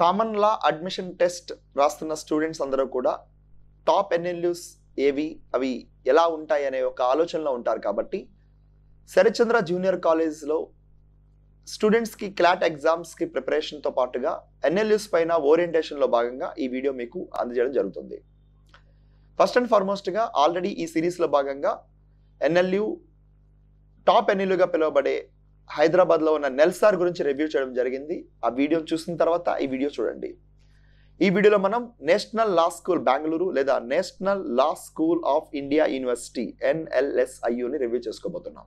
Common లా admission test రాస్తున్న students అందరూ కూడా టాప్ ఎన్ఎల్యూస్ ఏవి, అవి ఎలా ఉంటాయి అనే ఒక ఆలోచనలో ఉంటారు. కాబట్టి శరత్చంద్ర జూనియర్ కాలేజ్లో స్టూడెంట్స్కి క్లాట్ ఎగ్జామ్స్కి ప్రిపరేషన్తో పాటుగా ఎన్ఎల్యూస్ పైన ఓరియంటేషన్లో భాగంగా ఈ వీడియో మీకు అందజేయడం జరుగుతుంది. ఫస్ట్ అండ్ ఫార్మోస్ట్గా ఆల్రెడీ ఈ సిరీస్లో భాగంగా ఎన్ఎల్యూ టాప్ ఎన్ఎల్యూగా పిలువబడే హైదరాబాద్లో ఉన్న నెల్సార్ గురించి రివ్యూ చేయడం జరిగింది. ఆ వీడియోని చూసిన తర్వాత ఈ వీడియో చూడండి. ఈ వీడియోలో మనం నేషనల్ లా స్కూల్ బెంగళూరు లేదా national law school of India university NLSIUని రివ్యూ చేసుకోబోతున్నాం.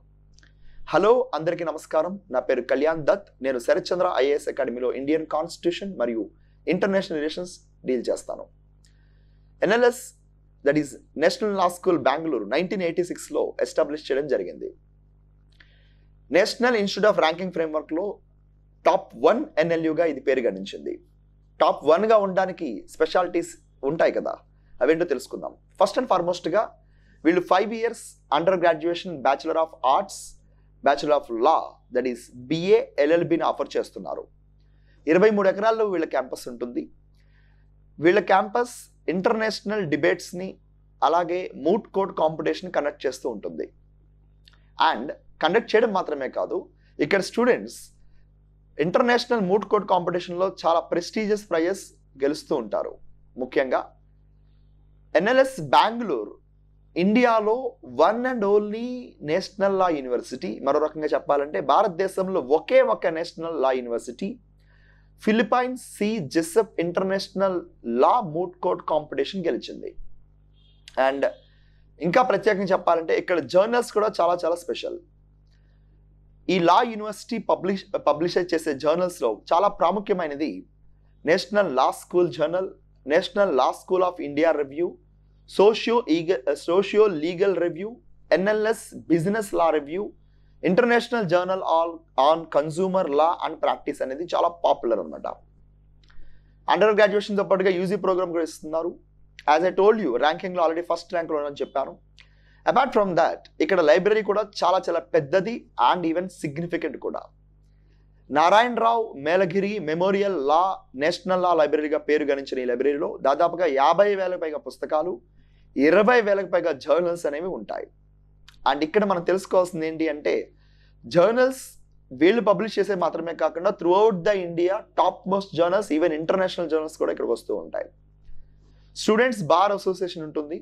హలో, అందరికీ నమస్కారం. నా పేరు కళ్యాణ్ దత్. నేను శరత్చంద్ర IAS అకాడమీలో ఇండియన్ కాన్స్టిట్యూషన్ మరియు ఇంటర్నేషనల్ రిలేషన్స్ డీల్ చేస్తాను. NLS, that is national law school Bengaluru, 1986లో ఎస్టాబ్లిష్ చేయడం జరిగింది. నేషనల్ ఇన్స్టిట్యూట్ ఆఫ్ ర్యాంకింగ్ ఫ్రేమ్వర్క్లో టాప్ 1 NLUగా ఇది పేరు గణించింది. టాప్ 1గా ఉండడానికి స్పెషాలిటీస్ ఉంటాయి కదా, అవేంటో తెలుసుకుందాం. ఫస్ట్ అండ్ ఫార్మోస్ట్గా వీళ్ళు 5 years under graduation bachelor of arts, bachelor of law, that is BA LLBని ఆఫర్ చేస్తున్నారు. 23 ఎకరాల్లో వీళ్ళ క్యాంపస్ ఉంటుంది. వీళ్ళ క్యాంపస్ ఇంటర్నేషనల్ డిబేట్స్ని అలాగే మూట్ కోర్ట్ కాంపిటీషన్ కండక్ట్ చేస్తూ ఉంటుంది. అండ్ కండక్ట్ చేయడం మాత్రమే కాదు, ఇక్కడ స్టూడెంట్స్ ఇంటర్నేషనల్ మూట్ కోర్ట్ కాంపిటీషన్లో చాలా ప్రెస్టీజియస్ ప్రైజెస్ గెలుస్తూ ఉంటారు. ముఖ్యంగా NLS బెంగళూరు ఇండియాలో one and only national law university. మరో రకంగా చెప్పాలంటే భారతదేశంలో ఒకే ఒక national law university Philip C Jessup international law moot court competition గెలిచింది. అండ్ ఇంకా ప్రత్యేకంగా చెప్పాలంటే ఇక్కడ జర్నల్స్ కూడా చాలా చాలా స్పెషల్. ఈ లా యూనివర్సిటీ పబ్లిష్ చేసే జర్నల్స్లో చాలా ప్రాముఖ్యమైనది national law school journal, national law school of India review, socio legal review, NLS business law review, international journal on consumer law and practice అనేది చాలా పాపులర్ అనమాట. అండర్ గ్రాడ్యుయేషన్తో పాటుగా యూజీ ప్రోగ్రామ్ కూడా ఇస్తున్నారు. యాజ్ ఐ టోల్డ్ యూ, ర్యాంకింగ్లో already first ర్యాంక్లో ఉన్నానని చెప్పాను. అపార్ట్ ఫ్రమ్ దాట్ ఇక్కడ లైబ్రరీ కూడా చాలా చాలా పెద్దది అండ్ ఈవెన్ సిగ్నిఫికెంట్ కూడా. Narayanarao Melagiri memorial law national law లైబ్రరీగా పేరు గణించిన ఈ లైబ్రరీలో దాదాపుగా 50,000 పైగా పుస్తకాలు, 20,000 పైగా జర్నల్స్ అనేవి ఉంటాయి. అండ్ ఇక్కడ మనం తెలుసుకోవాల్సింది ఏంటి అంటే, జర్నల్స్ వీళ్ళు పబ్లిష్ చేసే మాత్రమే కాకుండా throughout the India top most journals, even international journals కూడా ఇక్కడికి వస్తూ ఉంటాయి. స్టూడెంట్స్ బార్ అసోసియేషన్ ఉంటుంది.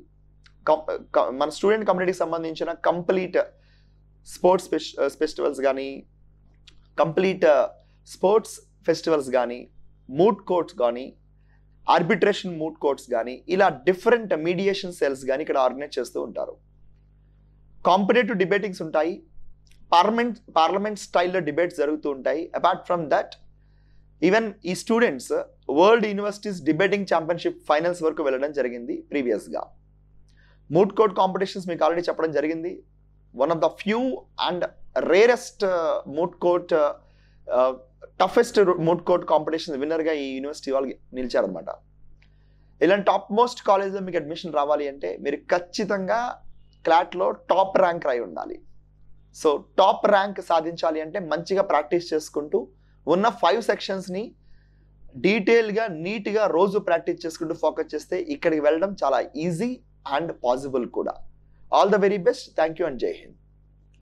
మన స్టూడెంట్ కమ్యూనిటీకి సంబంధించిన కంప్లీట్ స్పోర్ట్స్ ఫెస్టివల్స్ కానీ, కంప్లీట్ స్పోర్ట్స్ ఫెస్టివల్స్ కానీ, మూట్ కోర్ట్స్ కానీ, ఆర్బిట్రేషన్ మూట్ కోర్ట్స్ కానీ, ఇలా డిఫరెంట్ మీడియేషన్ సెల్స్ కానీ ఇక్కడ ఆర్గనైజ్ చేస్తూ ఉంటారు. కాంపిటేటివ్ డిబేటింగ్స్ ఉంటాయి. పార్లమెంట్ స్టైల్లో డిబేట్స్ జరుగుతూ ఉంటాయి. అపార్ట్ ఫ్రమ్ దట్ ఈవెన్ ఈ students world universities debating championship finals వరకు వెళ్ళడం జరిగింది ప్రీవియస్గా. మూట్ కోర్ట్ కాంపిటీషన్స్ మీకు ఆల్రెడీ చెప్పడం జరిగింది. One of the few and rarest moot court, toughest moot court competition విన్నర్గా ఈ యూనివర్సిటీ వాళ్ళు నిలిచారనమాట. ఇలాంటి టాప్ మోస్ట్ కాలేజ్లో మీకు అడ్మిషన్ రావాలి అంటే మీరు ఖచ్చితంగా క్లాట్లో టాప్ ర్యాంక్ రాయి ఉండాలి. సో టాప్ ర్యాంక్ సాధించాలి అంటే మంచిగా ప్రాక్టీస్ చేసుకుంటూ ఉన్న 5 సెక్షన్స్ని డీటెయిల్గా నీట్గా రోజు ప్రాక్టీస్ చేసుకుంటూ ఫోకస్ చేస్తే ఇక్కడికి వెళ్ళడం చాలా ఈజీ అండ్ పాసిబుల్ కూడా. All the very best. Thank you and జై హింద్.